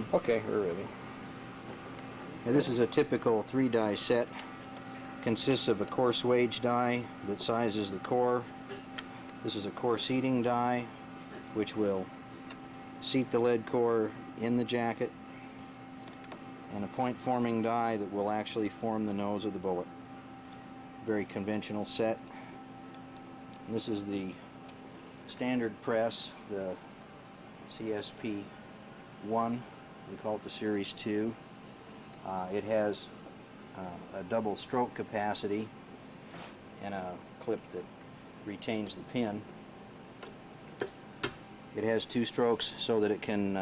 in. Okay, we're ready. Now, this is a typical 3-die set. Consists of a core swage die that sizes the core. This is a core seating die, which will seat the lead core in the jacket, and a point forming die that will actually form the nose of the bullet. Very conventional set. And this is the standard press, the CSP-1. We call it the Series 2. It has a double stroke capacity and a clip that retains the pin. It has 2 strokes so that it can,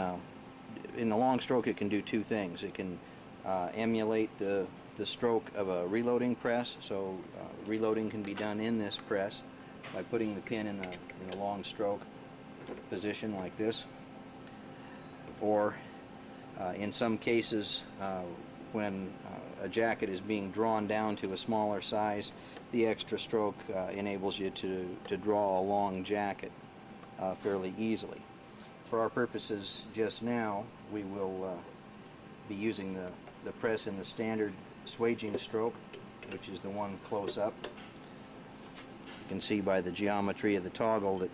in the long stroke, it can do 2 things. It can emulate the stroke of a reloading press, so reloading can be done in this press by putting the pin in a long stroke position like this. Or in some cases, when a jacket is being drawn down to a smaller size, the extra stroke enables you to draw a long jacket fairly easily. For our purposes just now, we will be using the press in the standard swaging stroke, which is the one close up. You can see by the geometry of the toggle that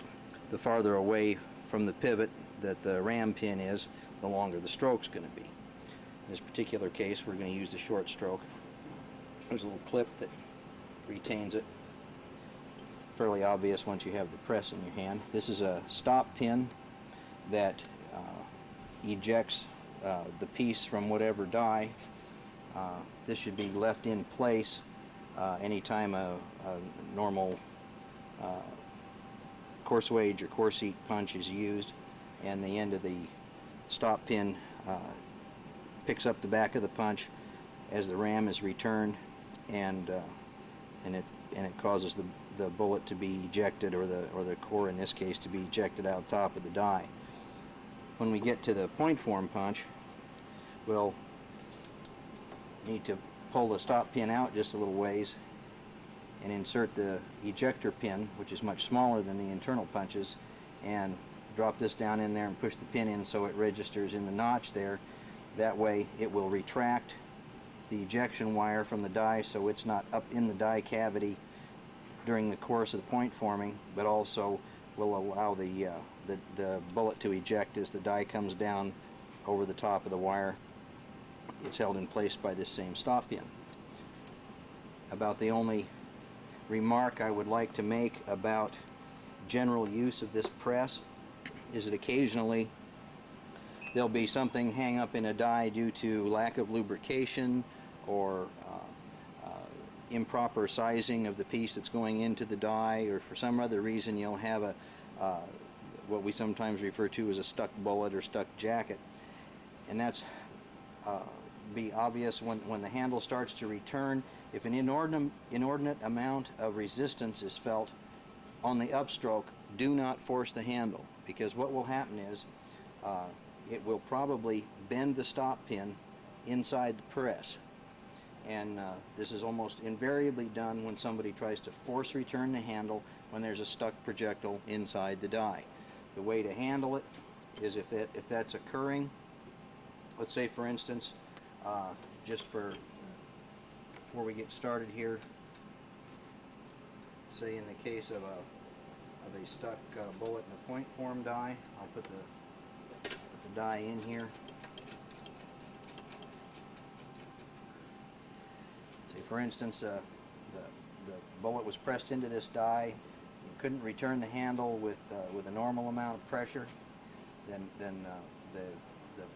the farther away from the pivot that the ram pin is, the longer the stroke's going to be. In this particular case, we're going to use the short stroke. There's a little clip that retains it. Fairly obvious once you have the press in your hand. This is a stop pin that ejects the piece from whatever die. This should be left in place anytime a normal core swage or core seat punch is used, and the end of the stop pin picks up the back of the punch as the ram is returned, and it causes the bullet to be ejected, or the core in this case to be ejected out top of the die. When we get to the point form punch, we'll need to pull the stop pin out just a little ways and insert the ejector pin, which is much smaller than the internal punches, and drop this down in there and push the pin in so it registers in the notch there. That way it will retract the ejection wire from the die so it's not up in the die cavity during the course of the point forming, but also will allow the bullet to eject as the die comes down over the top of the wire. It's held in place by this same stop pin. About the only remark I would like to make about general use of this press is that occasionally there'll be something hang up in a die due to lack of lubrication or improper sizing of the piece that's going into the die, or for some other reason you'll have what we sometimes refer to as a stuck bullet or stuck jacket, and that's be obvious when the handle starts to return. If an inordinate amount of resistance is felt on the upstroke, do not force the handle, because what will happen is it will probably bend the stop pin inside the press, and this is almost invariably done when somebody tries to force return the handle when there's a stuck projectile inside the die. The way to handle it is if that's occurring, let's say for instance, just before we get started here, say in the case of a stuck bullet in a point form die, I'll put the die in here. Say for instance, the bullet was pressed into this die. You couldn't return the handle with a normal amount of pressure. Then the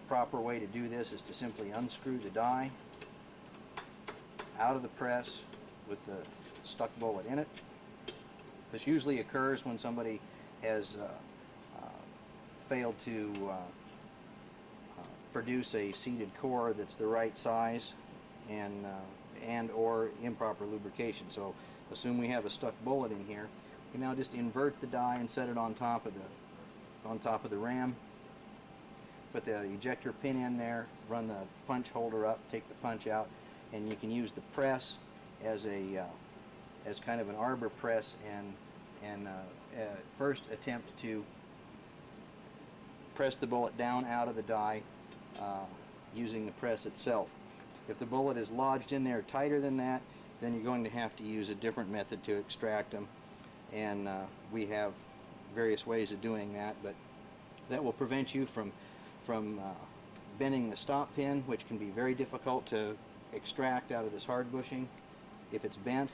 proper way to do this is to simply unscrew the die out of the press with the stuck bullet in it. This usually occurs when somebody has failed to produce a seated core that's the right size and or improper lubrication. So assume we have a stuck bullet in here. We now just invert the die and set it on top of the ram. Put the ejector pin in there, run the punch holder up, take the punch out, and you can use the press as kind of an arbor press, and first attempt to press the bullet down out of the die using the press itself. If the bullet is lodged in there tighter than that, then you're going to have to use a different method to extract them, and we have various ways of doing that, but that will prevent you from bending the stop pin, which can be very difficult to extract out of this hard bushing if it's bent,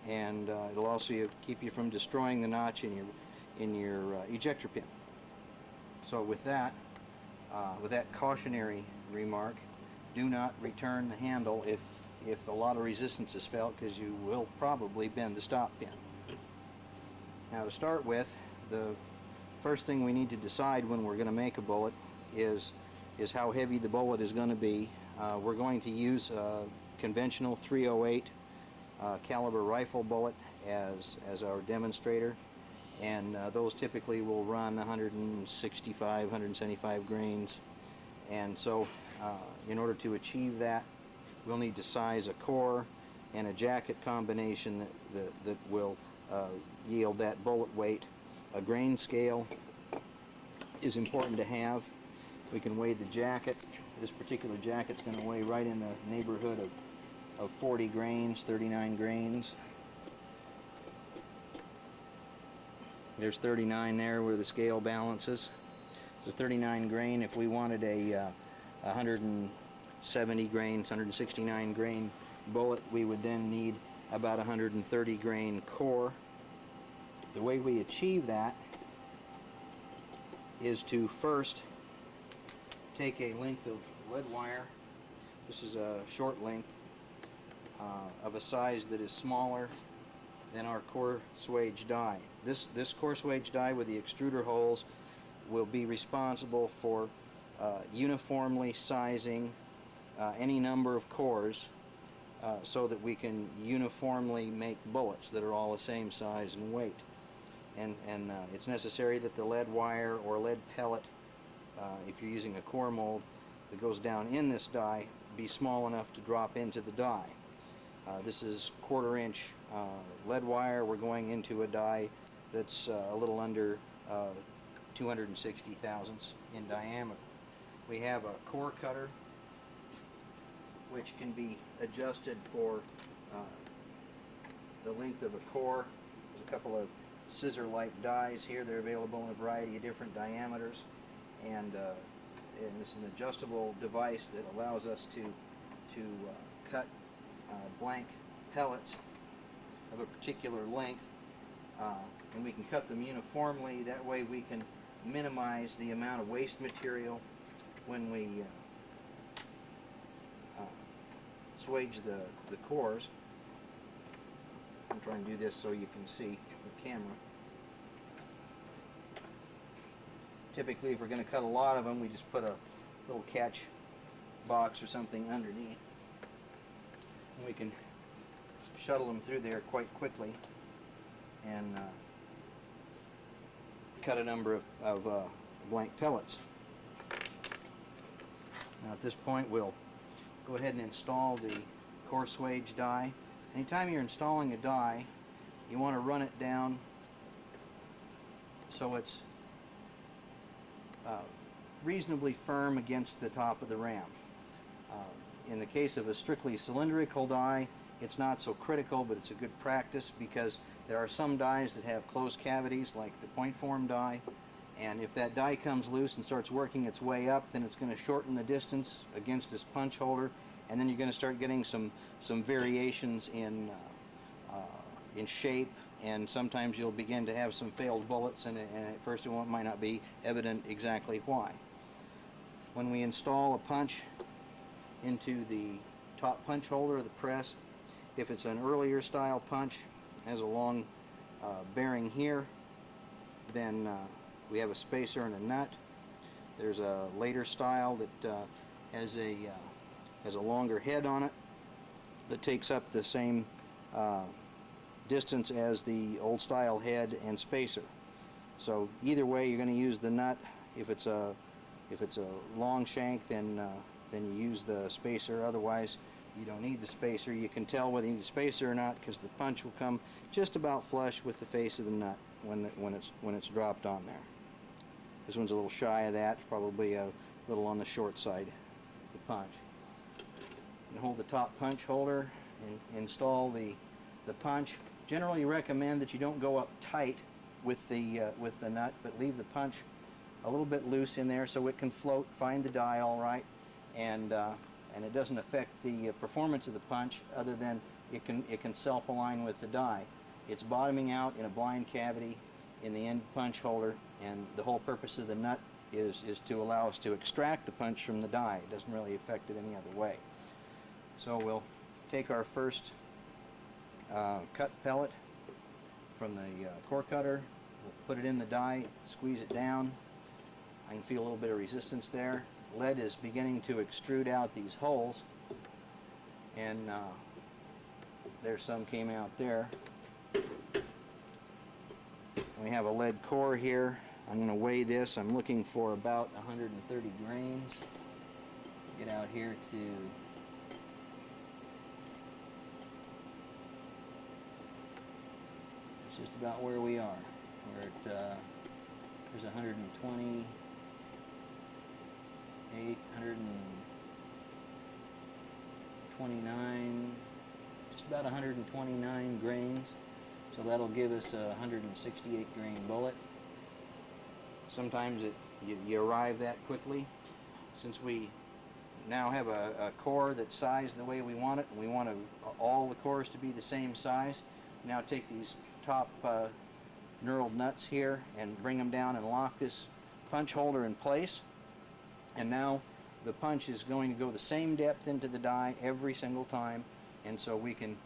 and it'll also keep you from destroying the notch in your ejector pin. So with that cautionary remark, do not return the handle if a lot of resistance is felt, because you will probably bend the stop pin. Now, to start with, the first thing we need to decide when we're going to make a bullet is how heavy the bullet is going to be. We're going to use a conventional .308 caliber rifle bullet as our demonstrator, and those typically will run 165, 175 grains, and so in order to achieve that, we'll need to size a core and a jacket combination that will yield that bullet weight. A grain scale is important to have. We can weigh the jacket. This particular jacket's going to weigh right in the neighborhood of 40 grains, 39 grains. There's 39 there where the scale balances. So 39 grain. If we wanted a 170 grains, 169 grain bullet, we would then need about 130 grain core. The way we achieve that is to first take a length of lead wire. This is a short length of a size that is smaller than our core swage die. This core swage die with the extruder holes will be responsible for uniformly sizing any number of cores so that we can uniformly make bullets that are all the same size and weight. And it's necessary that the lead wire or lead pellet, if you're using a core mold that goes down in this die, be small enough to drop into the die. This is 1/4 inch lead wire. We're going into a die that's a little under 260 thousandths in diameter. We have a core cutter which can be adjusted for the length of a core. There's a couple of scissor-like dies here. They're available in a variety of different diameters, and this is an adjustable device that allows us to cut blank pellets of a particular length, and we can cut them uniformly. That way we can minimize the amount of waste material when we swage the cores. I'm trying to do this so you can see the camera. Typically, if we're going to cut a lot of them, we just put a little catch box or something underneath, and we can shuttle them through there quite quickly and cut a number of blank pellets. Now at this point, we'll go ahead and install the core swage die. Anytime you're installing a die, you want to run it down so it's reasonably firm against the top of the ram. In the case of a strictly cylindrical die, it's not so critical, but it's a good practice because there are some dies that have closed cavities, like the point form die, and if that die comes loose and starts working its way up, then it's going to shorten the distance against this punch holder, and then you're going to start getting some variations in shape, and sometimes you'll begin to have some failed bullets, and at first it might not be evident exactly why. When we install a punch into the top punch holder of the press, if it's an earlier style punch, has a long bearing here, then we have a spacer and a nut. There's a later style that has a longer head on it that takes up the same distance as the old style head and spacer. So either way, you're going to use the nut. If it's a long shank, then you use the spacer. Otherwise, you don't need the spacer. You can tell whether you need the spacer or not because the punch will come just about flush with the face of the nut when it's dropped on there. This one's a little shy of that, probably a little on the short side punch. And hold the top punch holder and install the punch. Generally recommend that you don't go up tight with the nut, but leave the punch a little bit loose in there so it can float, find the die all right, and it doesn't affect the performance of the punch other than it can self-align with the die. It's bottoming out in a blind cavity in the end punch holder, and the whole purpose of the nut is to allow us to extract the punch from the die. It doesn't really affect it any other way. So we'll take our first cut pellet from the core cutter, we'll put it in the die, squeeze it down. I can feel a little bit of resistance there. Lead is beginning to extrude out these holes, and there's some came out there. We have a lead core here. I'm going to weigh this. I'm looking for about 130 grains. Get out here to it's just about where we are. We're at there's 128, 129, just about 129 grains. So that'll give us a 168 grain bullet. Sometimes you arrive that quickly. Since we now have a core that's sized the way we want it, and we want all the cores to be the same size, now take these top knurled nuts here and bring them down and lock this punch holder in place. And now the punch is going to go the same depth into the die every single time, and so we can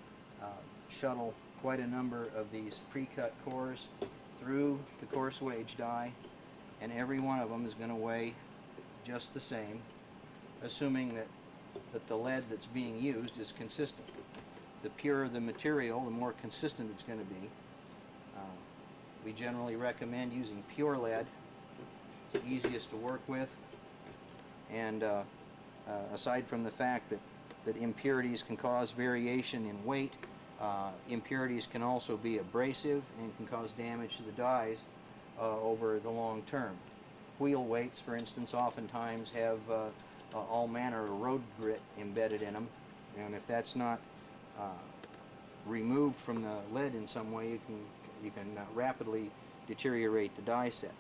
shuttle quite a number of these pre-cut cores through the coarse wage die, and every one of them is going to weigh just the same, assuming that the lead that's being used is consistent. The purer the material, the more consistent it's going to be. We generally recommend using pure lead. It's the easiest to work with, and aside from the fact that impurities can cause variation in weight, impurities can also be abrasive and can cause damage to the dies over the long term. Wheel weights, for instance, oftentimes have all manner of road grit embedded in them, and if that's not removed from the lead in some way, you can rapidly deteriorate the die set.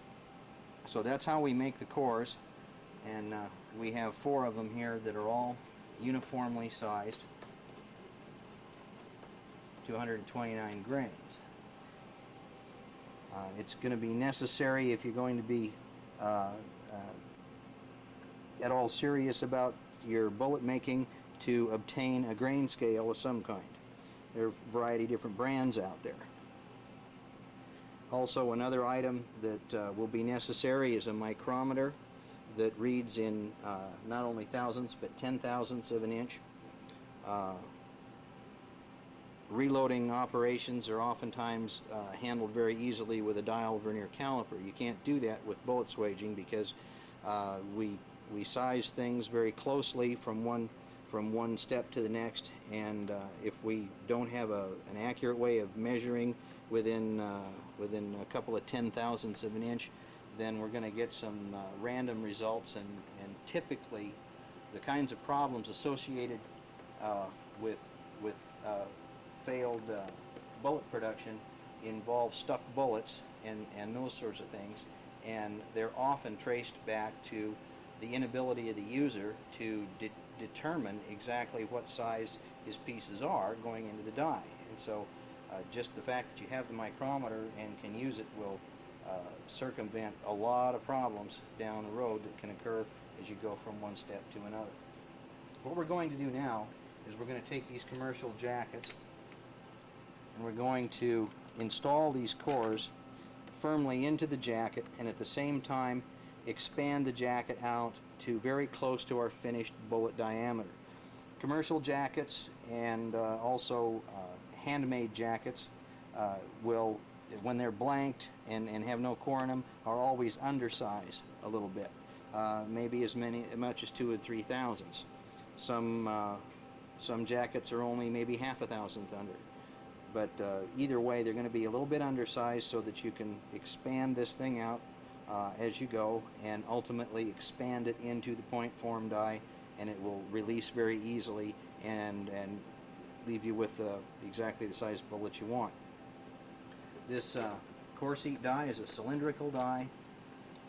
So that's how we make the cores, and we have 4 of them here that are all uniformly sized, 229 grains. It's going to be necessary, if you're going to be at all serious about your bullet making, to obtain a grain scale of some kind. There are a variety of different brands out there. Also, another item that will be necessary is a micrometer that reads in not only thousandths but 10,000ths of an inch. Reloading operations are oftentimes handled very easily with a dial vernier caliper. You can't do that with bullet swaging because we size things very closely from one step to the next, and if we don't have an accurate way of measuring within a couple of 10,000ths of an inch, then we're going to get some random results, and typically the kinds of problems associated with failed bullet production involve stuck bullets and those sorts of things, and they're often traced back to the inability of the user to determine exactly what size his pieces are going into the die. And so just the fact that you have the micrometer and can use it will circumvent a lot of problems down the road that can occur as you go from one step to another. What we're going to do now is we're going to take these commercial jackets and we're going to install these cores firmly into the jacket, and at the same time expand the jacket out to very close to our finished bullet diameter. Commercial jackets and also handmade jackets will, when they're blanked and have no core in them, are always undersized a little bit, maybe as much as 2 or 3 thousandths. Some jackets are only maybe half a thousandth under. But either way, they're going to be a little bit undersized so that you can expand this thing out as you go and ultimately expand it into the point form die and it will release very easily and leave you with exactly the size bullet you want. This core seat die is a cylindrical die,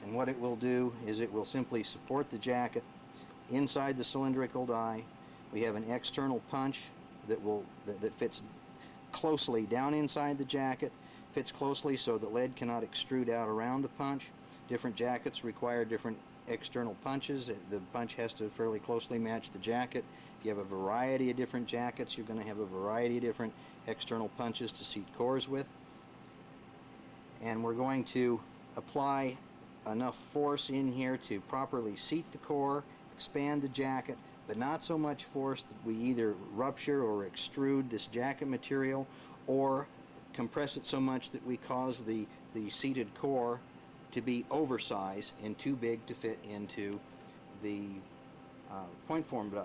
and what it will do is it will simply support the jacket inside the cylindrical die. We have an external punch that fits closely down inside the jacket, fits closely so the lead cannot extrude out around the punch. Different jackets require different external punches. The punch has to fairly closely match the jacket. If you have a variety of different jackets, you're going to have a variety of different external punches to seat cores with. And we're going to apply enough force in here to properly seat the core, expand the jacket, but not so much force that we either rupture or extrude this jacket material, or compress it so much that we cause the seated core to be oversized and too big to fit into the point form die.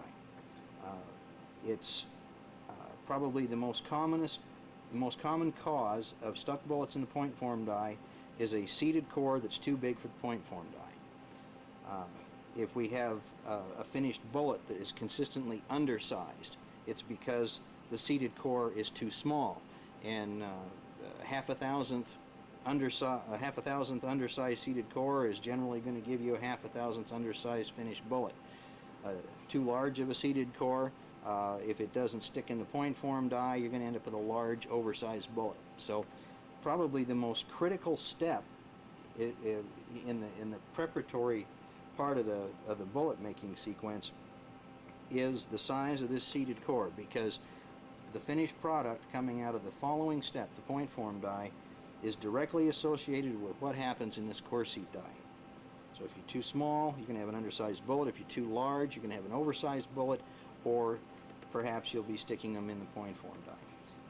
It's probably the most common cause of stuck bullets in the point form die is a seated core that's too big for the point form die. If we have a finished bullet that is consistently undersized, it's because the seated core is too small, and a half a thousandth undersized seated core is generally going to give you a half a thousandth undersized finished bullet. Too large of a seated core, if it doesn't stick in the point form die, you're going to end up with a large oversized bullet. So probably the most critical step in the preparatory part of the bullet making sequence is the size of this seated core, because the finished product coming out of the following step, the point form die, is directly associated with what happens in this core seat die. So if you're too small, you're going to have an undersized bullet. If you're too large, you're going to have an oversized bullet, or perhaps you'll be sticking them in the point form die.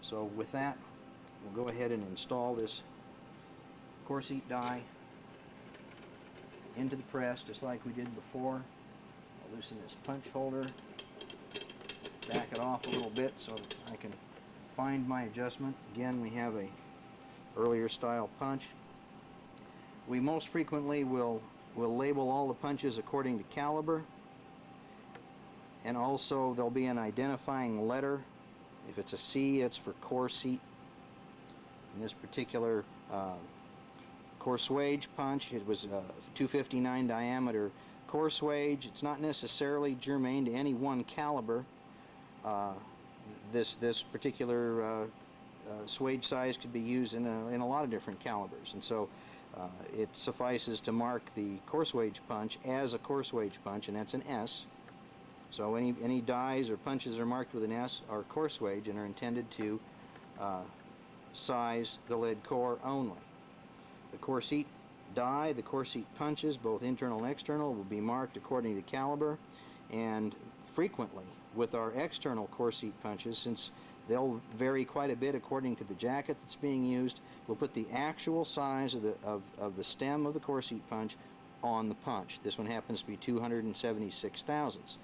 So with that, we'll go ahead and install this core seat die into the press just like we did before. I'll loosen this punch holder, back it off a little bit so that I can find my adjustment. Again, we have a earlier style punch. We most frequently will label all the punches according to caliber, and also there'll be an identifying letter. If it's a C, it's for core seat. In this particular core swage punch, it was a 259 diameter core swage. It's not necessarily germane to any one caliber. This particular swage size could be used in a lot of different calibers, and so it suffices to mark the core swage punch as a core swage punch, and that's an S. So any dies or punches that are marked with an S are core swage and are intended to size the lead core only. The core seat die, the core seat punches, both internal and external, will be marked according to caliber, and frequently with our external core seat punches, since they'll vary quite a bit according to the jacket that's being used, we'll put the actual size of the stem of the core seat punch on the punch. This one happens to be 276 thousandths.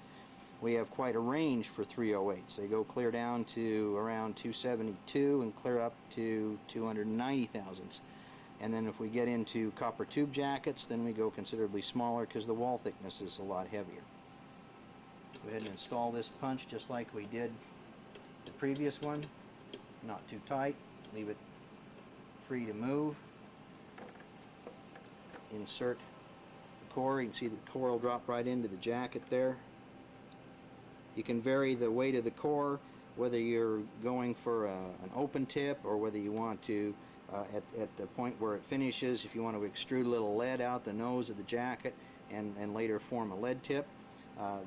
We have quite a range for 308s. They go clear down to around 272 and clear up to 290 thousandths. And then if we get into copper tube jackets, then we go considerably smaller because the wall thickness is a lot heavier. Go ahead and install this punch just like we did the previous one. Not too tight. Leave it free to move. Insert the core. You can see the core will drop right into the jacket there. You can vary the weight of the core, whether you're going for an open tip or whether you want to, at the point where it finishes, if you want to extrude a little lead out the nose of the jacket and later form a lead tip.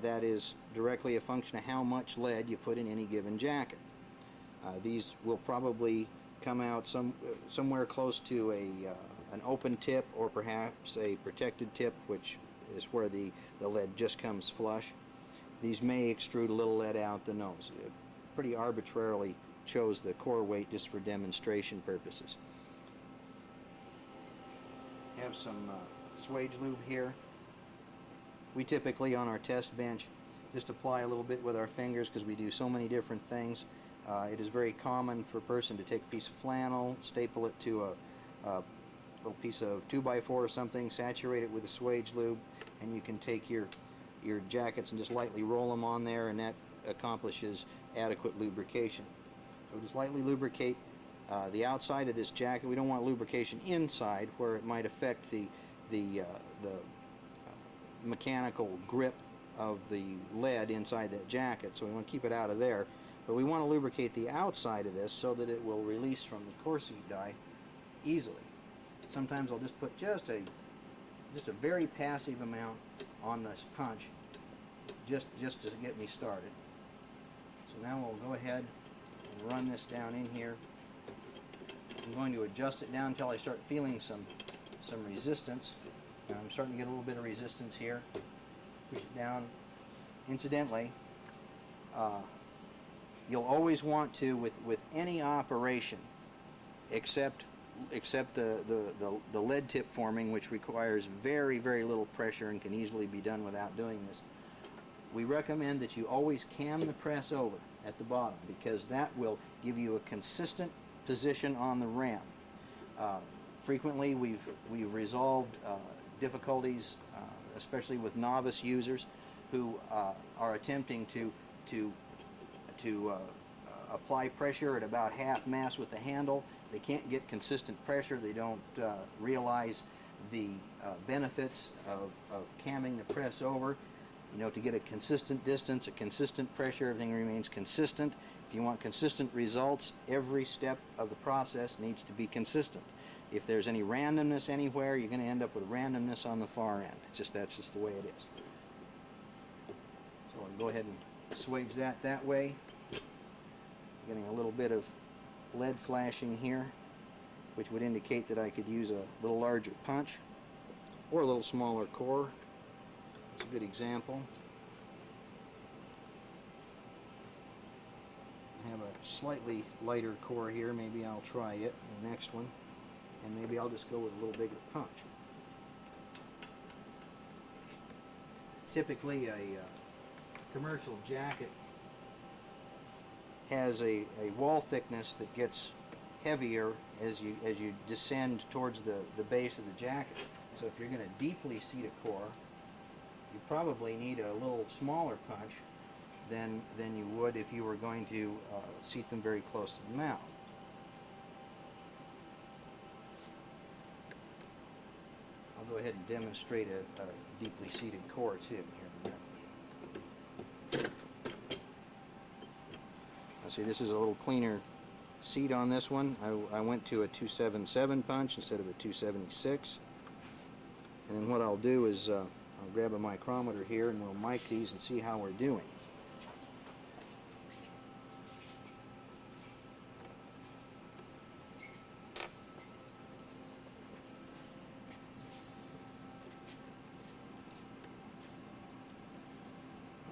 That is directly a function of how much lead you put in any given jacket. These will probably come out somewhere close to an open tip, or perhaps a protected tip, which is where the lead just comes flush. These may extrude a little lead out the nose. Pretty arbitrarily chose the core weight just for demonstration purposes. Have some swage lube here. We typically on our test bench just apply a little bit with our fingers because we do so many different things. It is very common for a person to take a piece of flannel, staple it to a little piece of 2x4 or something, saturate it with a swage lube, and you can take your your jackets and just lightly roll them on there, and that accomplishes adequate lubrication. So just lightly lubricate the outside of this jacket. We don't want lubrication inside where it might affect the mechanical grip of the lead inside that jacket, so we want to keep it out of there. But we want to lubricate the outside of this so that it will release from the core seat die easily. Sometimes I'll just put just a very passive amount on this punch just to get me started. So now we'll go ahead and run this down in here. I'm going to adjust it down until I start feeling some resistance. And I'm starting to get a little bit of resistance here. Push it down. Incidentally, you'll always want to, with any operation, except the lead tip forming, which requires very, very little pressure and can easily be done without doing this. We recommend that you always cam the press over at the bottom, because that will give you a consistent position on the ram. Frequently we've resolved difficulties, especially with novice users who are attempting to apply pressure at about half mass with the handle. They can't get consistent pressure. They don't realize the benefits of camming the press over. You know, to get a consistent distance, a consistent pressure, everything remains consistent. If you want consistent results, every step of the process needs to be consistent. If there's any randomness anywhere, you're going to end up with randomness on the far end. That's just the way it is. So I'll go ahead and assuage that way. Getting a little bit of lead flashing here, which would indicate that I could use a little larger punch or a little smaller core. That's a good example. I have a slightly lighter core here. Maybe I'll try it in the next one, and maybe I'll just go with a little bigger punch. Typically a commercial jacket has a wall thickness that gets heavier as you descend towards the base of the jacket. So if you're going to deeply seat a core, you probably need a little smaller punch than you would if you were going to seat them very close to the mouth. I'll go ahead and demonstrate a deeply seated core too here in a minute. Now see, this is a little cleaner seat on this one. I went to a 277 punch instead of a 276. And then what I'll do is I'll grab a micrometer here and we'll mic these and see how we're doing.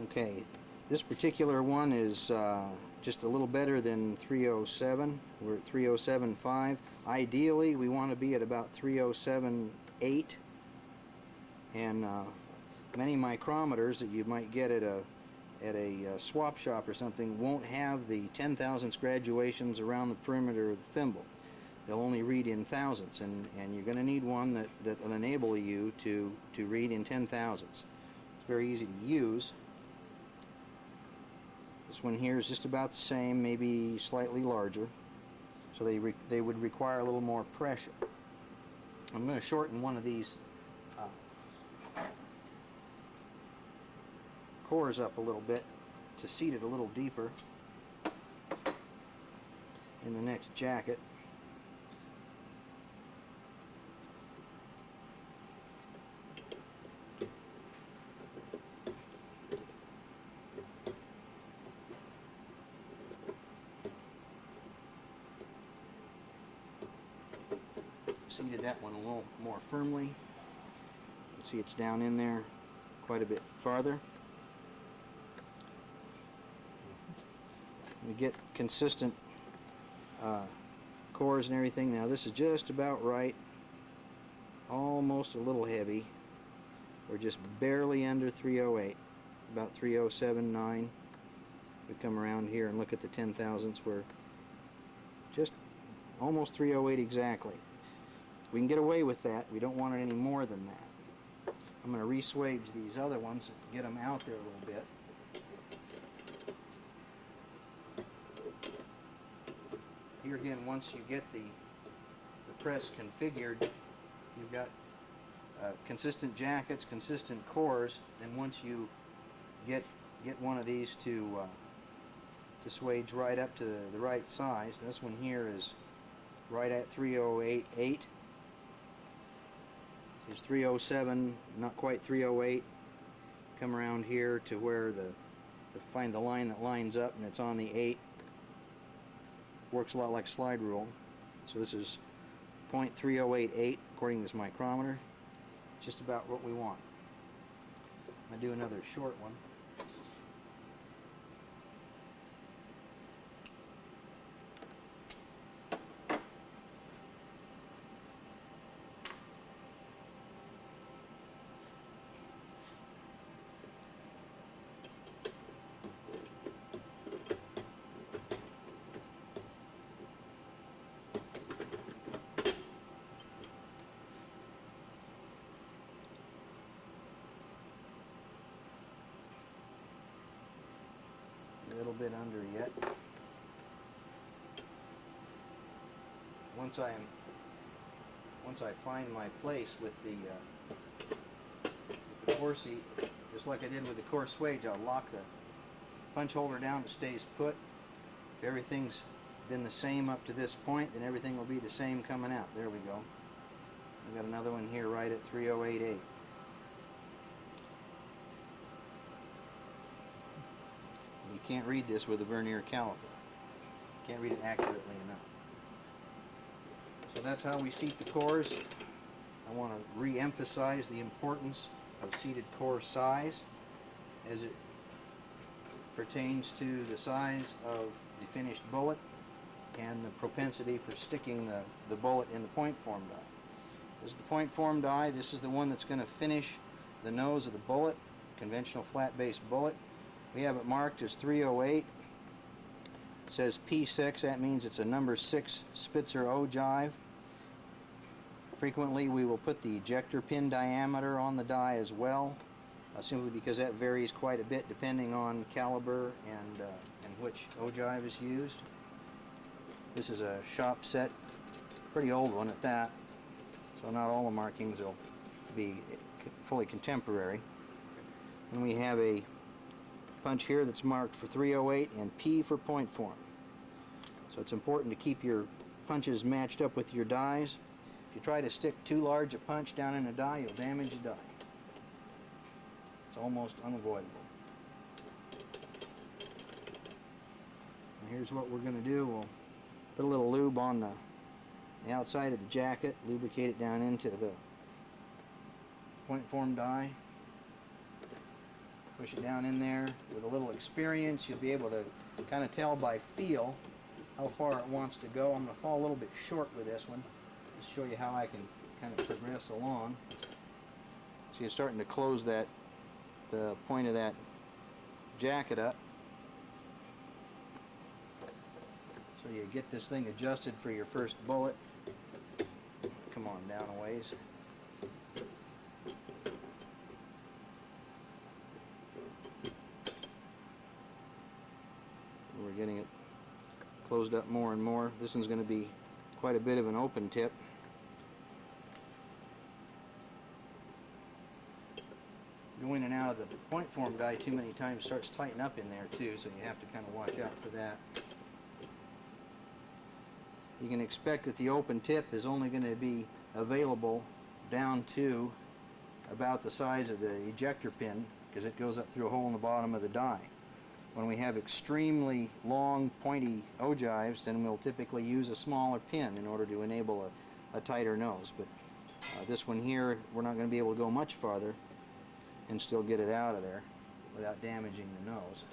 Okay, this particular one is just a little better than 307. We're at 307.5. Ideally, we want to be at about 307.8. And many micrometers that you might get at a swap shop or something won't have the 10 thousandths graduations around the perimeter of the thimble. They'll only read in thousandths, and you're going to need one that will enable you to read in 10 thousandths. It's very easy to use. This one here is just about the same, maybe slightly larger, so they would require a little more pressure. I'm going to shorten one of these cores up a little bit to seat it a little deeper in the next jacket. Seated that one a little more firmly. You can see it's down in there quite a bit farther. We get consistent cores and everything. Now this is just about right, almost a little heavy. We're just barely under 308, about 307.9. We come around here and look at the 10 thousandths. We're just almost 308 exactly. We can get away with that. We don't want it any more than that. I'm going to re-swage these other ones to get them out there a little bit. Here again, once you get the press configured, you've got consistent jackets, consistent cores. Then once you get one of these to swage right up to the right size, this one here is right at 308.8. Is 307, not quite 308. Come around here to where find the line that lines up, and it's on the 8. Works a lot like slide rule. So this is 0.3088 according to this micrometer. Just about what we want. I'm going to do another short one. A little bit under yet. Once I find my place with the core seat, just like I did with the core swage, I'll lock the punch holder down. It stays put. If everything's been the same up to this point, then everything will be the same coming out. There we go. I've got another one here right at 308.8. You can't read this with a vernier caliper. Can't read it accurately enough. So that's how we seat the cores. I want to re-emphasize the importance of seated core size as it pertains to the size of the finished bullet and the propensity for sticking the bullet in the point form die. This is the point form die. This is the one that's going to finish the nose of the bullet, conventional flat base bullet. We have it marked as 308. It says P6, that means it's a number 6 Spitzer ogive. Frequently we will put the ejector pin diameter on the die as well, simply because that varies quite a bit depending on caliber and which ogive is used. This is a shop set, pretty old one at that, so not all the markings will be fully contemporary. And we have a punch here that's marked for 308 and P for point form. So it's important to keep your punches matched up with your dies. If you try to stick too large a punch down in a die, you'll damage the die. It's almost unavoidable. And here's what we're going to do. We'll put a little lube on the outside of the jacket, lubricate it down into the point form die. Push it down in there. With a little experience, you'll be able to kind of tell by feel how far it wants to go. I'm going to fall a little bit short with this one. Just show you how I can kind of progress along. So you're starting to close the point of that jacket up. So you get this thing adjusted for your first bullet. Come on down a ways. We're getting it closed up more and more. This one's going to be quite a bit of an open tip. Go in and out of the point form die too many times starts tightening up in there too, so you have to kind of watch out for that. You can expect that the open tip is only going to be available down to about the size of the ejector pin, because it goes up through a hole in the bottom of the die. When we have extremely long pointy ogives, then we'll typically use a smaller pin in order to enable a tighter nose. But this one here, we're not going to be able to go much farther and still get it out of there without damaging the nose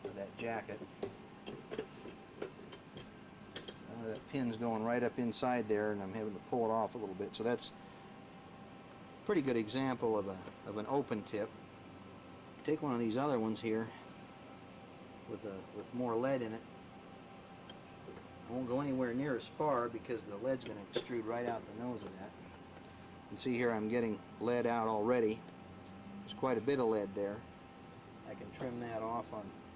of that jacket. That pin's going right up inside there, and I'm having to pull it off a little bit. So that's a pretty good example of an open tip. Take one of these other ones here with more lead in it. I won't go anywhere near as far because the lead's going to extrude right out the nose of that. You can see here I'm getting lead out already. There's quite a bit of lead there. I can trim that off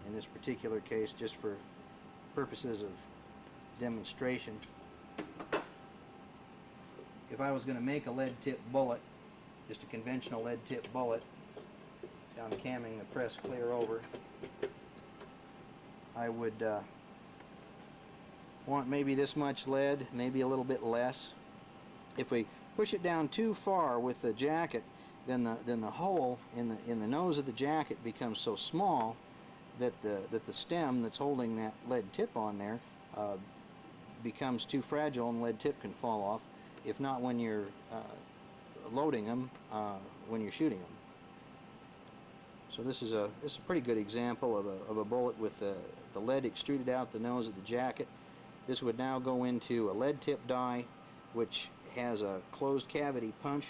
in this particular case just for purposes of demonstration. If I was going to make a lead tip bullet, just a conventional lead tip bullet, I'm camming the press clear over, I would want maybe this much lead, maybe a little bit less. If we push it down too far with the jacket, then the hole in the nose of the jacket becomes so small that the stem that's holding that lead tip on there becomes too fragile, and lead tip can fall off. If not when you're loading them, when you're shooting them. So this is a pretty good example of a bullet with the lead extruded out the nose of the jacket. This would now go into a lead tip die, which has a closed cavity punch,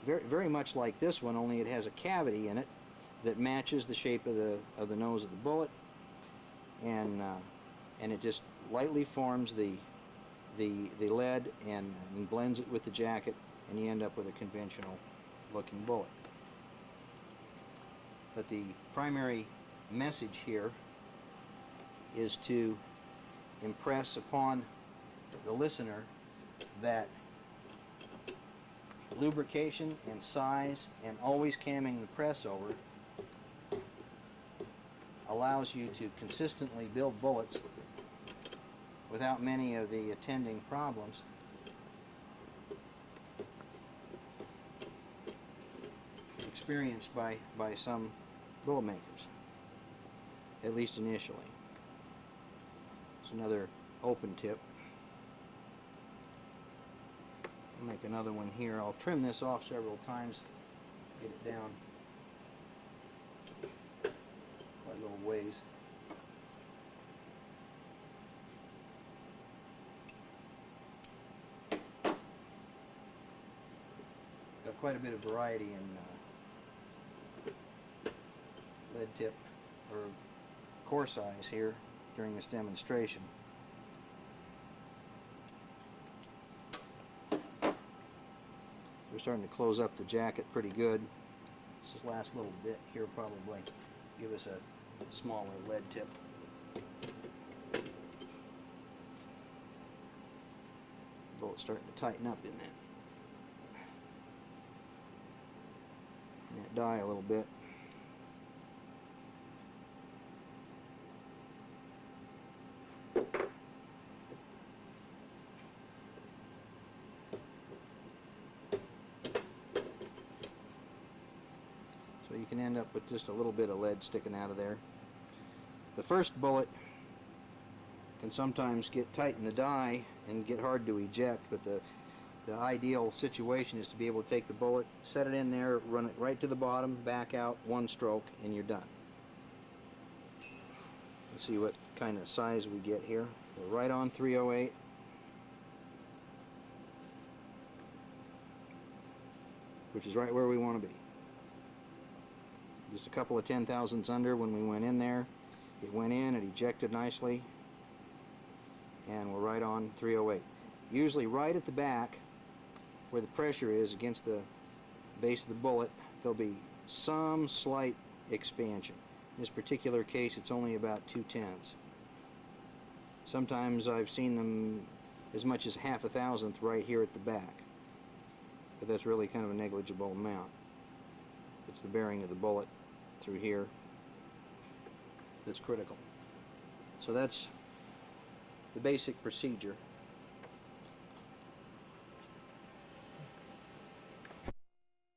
very much like this one, only it has a cavity in it that matches the shape of the nose of the bullet, and it just lightly forms the lead and blends it with the jacket, and you end up with a conventional looking bullet. But the primary message here is to impress upon the listener that lubrication and size and always camming the press over allows you to consistently build bullets without many of the attending problems experienced by some bullet makers, at least initially. It's another open tip. I'll make another one here. I'll trim this off several times, get it down quite a little ways. Got quite a bit of variety in lead tip or core size here during this demonstration. We're starting to close up the jacket pretty good. This last little bit here probably give us a smaller lead tip. Bullet's starting to tighten up in that die a little bit. So you can end up with just a little bit of lead sticking out of there. The first bullet can sometimes get tight in the die and get hard to eject, but the ideal situation is to be able to take the bullet, set it in there, run it right to the bottom, back out, one stroke, and you're done. Let's see what kind of size we get here. We're right on 308. Which is right where we want to be. Just a couple of 10,000ths under when we went in there. It went in, it ejected nicely, and we're right on 308. Usually right at the back where the pressure is against the base of the bullet, there'll be some slight expansion. In this particular case, it's only about 2/10. Sometimes I've seen them as much as 1/1000th right here at the back, but that's really kind of a negligible amount. It's the bearing of the bullet through here that's critical. So that's the basic procedure.